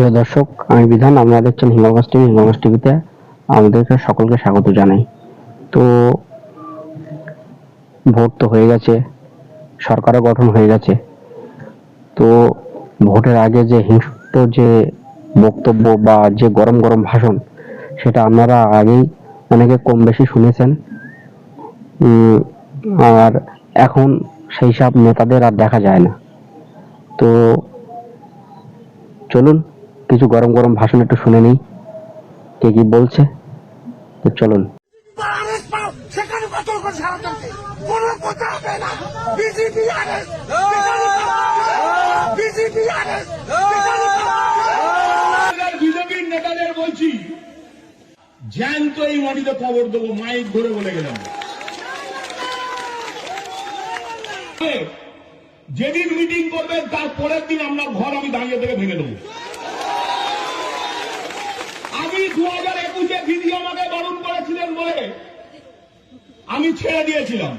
প্রিয় দর্শক, আমি বিধান, আপনারা দেখছেন হিমালয় টিভি। হিমালয় টিভিতে আমাদেরকে সকলকে স্বাগত জানাই। তো ভোট তো হয়ে গেছে, সরকারও গঠন হয়ে গেছে। তো ভোটের আগে যে হিংস্র যে বক্তব্য বা যে গরম গরম ভাষণ, সেটা আপনারা আগেই অনেকে কম বেশি শুনেছেন। আর এখন সেই সব নেতাদের আর দেখা যায় না। তো চলুন কিছু গরম গরম ভাষণ একটু শুনে নিই, কে কি বলছে। তো চলুন। বিজেপির নেতাদের বলছি, জ্যান্ত এই মাটিতে কবর দেবো, মাইক ধরে বলে গেলাম। যেদিন মিটিং করবেন তার পরের দিন আমরা ঘর আমি দাঁড়িয়ে থেকে ভেঙে দেবো। আমি 2021-এ দিদি আমাকে বারণ করেছিলেন বলে আমি ছেড়ে দিয়েছিলাম।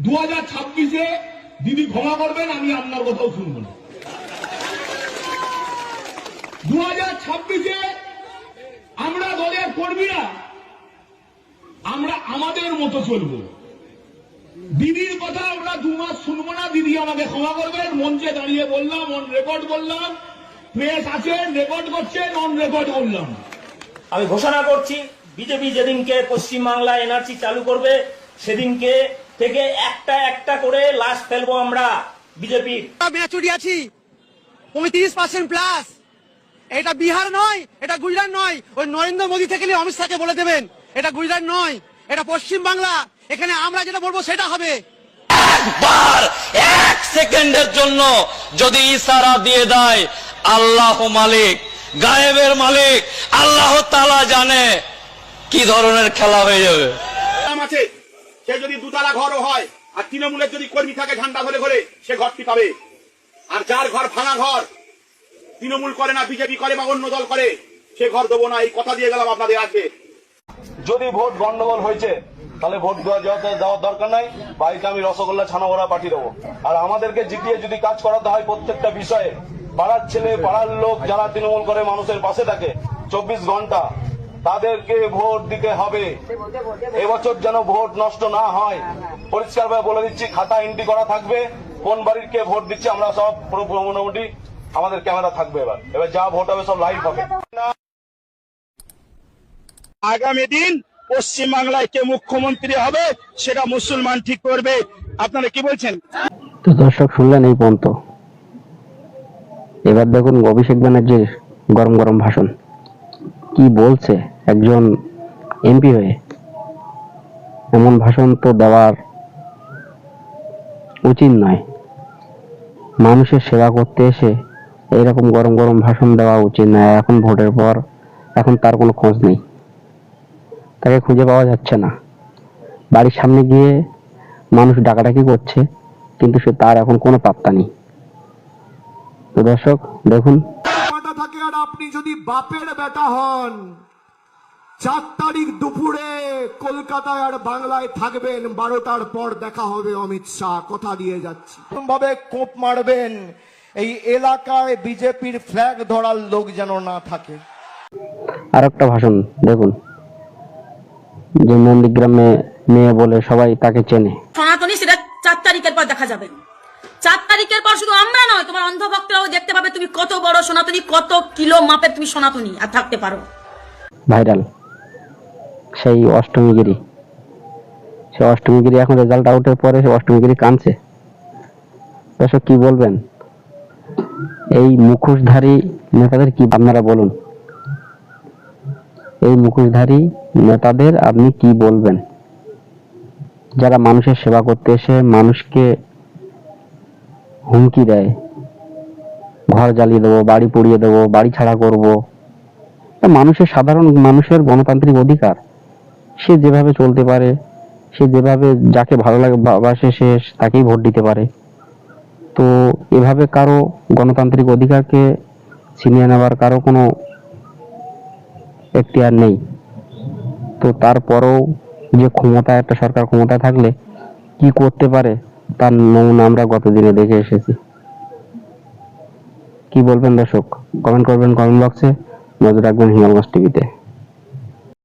2026-এ দিদি ক্ষমা করবেন, আমি আপনার কথাও শুনবো না। 2026-এ আমরা দলের কর্মীরা আমরা আমাদের মতো চলবো। দিদির কথা আমরা 2 মাস শুনবো না। দিদি আমাকে ক্ষমা করবেন, মঞ্চে দাঁড়িয়ে বললাম, অন রেকর্ড বললাম, প্রেস আছে রেকর্ড করছেন, অন রেকর্ড বললাম। আমি ঘোষণা করছি, বিজেপি যেদিনকে পশ্চিমবাংলায় এনআরসি চালু করবে সেদিনকে থেকে একটা একটা করে লাশ ফেলবো আমরা বিজেপি। মেচুরি আছি 35% প্লাস। এটা বিহার নয়, এটা গুজরাট নয়। ওই নরেন্দ্র মোদী থেকে নিয়ে অমিত শাহকে বলে দেবেন এটা গুজরাট নয়, এটা পশ্চিম বাংলা। এখানে আমরা যেটা বলবো সেটা হবে। একবার 1 সেকেন্ডের জন্য যদি ইশারা দিয়ে দেয়, আল্লাহ মালিক, গায়েবের মালিক আল্লাহ তাআলা জানে কি ধরনের খেলা হয়ে যাবে। আছে সে যদি দুতলা ঘরও হয় আর তৃণমূলের যদি কর্মী থাকে ঝান্ডা ধরে ঘরে, সে ঘরটি পাবে। আর যার ঘর ভাঙা ঘর, তৃণমূল করে না, বিজেপি করে বা অন্য দল করে, সে ঘর দেবো না। এই কথা দিয়ে গেলাম আপনাদের আজকে। যদি ভোট গন্ডগোল হয়েছে তাহলে ভোট দেওয়ার দরকার নাই, বাড়িতে আমি রসগোল্লা ছানা ভরা পাঠিয়ে দেবো। আর আমাদেরকে জিতিয়ে যদি কাজ করাতে হয় প্রত্যেকটা বিষয়ে, পাড়ার ছেলে পাড়ার লোক যারা তৃণমূল করে মানুষের পাশে থাকে 24 ঘন্টা, তাদেরকে ভোট দিতে হবে। এবছর যেন ভোট নষ্ট না হয়, পরিষ্কারভাবে বলে দিচ্ছি, খাতা এন্ট্রি করা থাকবে, কোন বাড়ির কে ভোট দিচ্ছে আমরা সব মোটামুটি আমাদের ক্যামেরা থাকবে। এবার যা ভোট হবে সব লাইভ হবে। আগামী দিন পশ্চিমবাংলায় কে মুখ্যমন্ত্রী হবে সেটা মুসলমান ঠিক করবে। আপনারা কি বলছেন? তো দর্শক, শুনলেন এই পর্যন্ত। এবার দেখুন অভিষেক ব্যানার্জির গরম গরম ভাষণ কি বলছে একজন এমপি হয়ে। এমন ভাষণ তো দেওয়ার উচিত নয়। মানুষের সেবা করতে এসে এইরকম গরম গরম ভাষণ দেওয়া উচিত নয়। এখন ভোটের পর এখন তার কোনো খোঁজ নেই, তাকে খুঁজে পাওয়া যাচ্ছে না। বাড়ির সামনে গিয়ে মানুষ ডাকাডাকি করছে, কিন্তু সে তার এখন কোনো পাত্তা নেই। তো দর্শক দেখুন। থাকে আর আপনি যদি বাপের বেটা হন, 4 তারিখ দুপুরে কলকাতায় আর বাংলায় থাকবেন, 12টার পর দেখা হবে অমিত শাহ, কথা দিয়ে যাচ্ছি। ভাবে কোপ মারবেন, এই এলাকায় বিজেপির ফ্ল্যাগ ধরার লোক যেন না থাকে। আর একটা ভাষণ দেখুন, যে নন্দীগ্রামে মেয়ে বলে সবাই তাকে চেনে। সনাতনী সেটা 4 তারিখের পর দেখা যাবে। 4 তারিখের পর শুধু আমরা নয়, তোমার অন্ধভক্তরাও দেখতে পাবে তুমি কত বড় সনাতনী, কত কিলো মাপে তুমি সনাতনী আর থাকতে পারো। ভাইরাল সেই অষ্টমীগিরি, সে অষ্টমীগিরি এখন রেজাল্ট আউটের পরে সে অষ্টমীগিরি কাঁদছে। দর্শক কি বলবেন এই মুখোশধারী নেতাদের? কি আপনারা বলুন, এই মুখোশধারী নেতাদের আপনি কি বলবেন, যারা মানুষের সেবা করতে এসে মানুষকে হুমকি দেয়, ঘর জ্বালিয়ে দেবো, বাড়ি পুড়িয়ে দেবো, বাড়ি ছাড়া করব। মানুষের, সাধারণ মানুষের গণতান্ত্রিক অধিকার, সে যেভাবে চলতে পারে, সে যেভাবে যাকে ভালো লাগে বাসে সে তাকেই ভোট দিতে পারে। তো এভাবে কারো গণতান্ত্রিক অধিকারকে ছিনিয়ে নেওয়ার কারো কোনো এখতিয়ার নেই। তো তারপরেও যে ক্ষমতা, একটা সরকার ক্ষমতায় থাকলে কি করতে পারে তার নমুনা আমরা গত দিনে দেখে এসেছি। কি বলবেন দর্শক? কমেন্ট করবেন কমেন্ট বক্সে। নজর রাখবেন হিমালয় টিভিতে।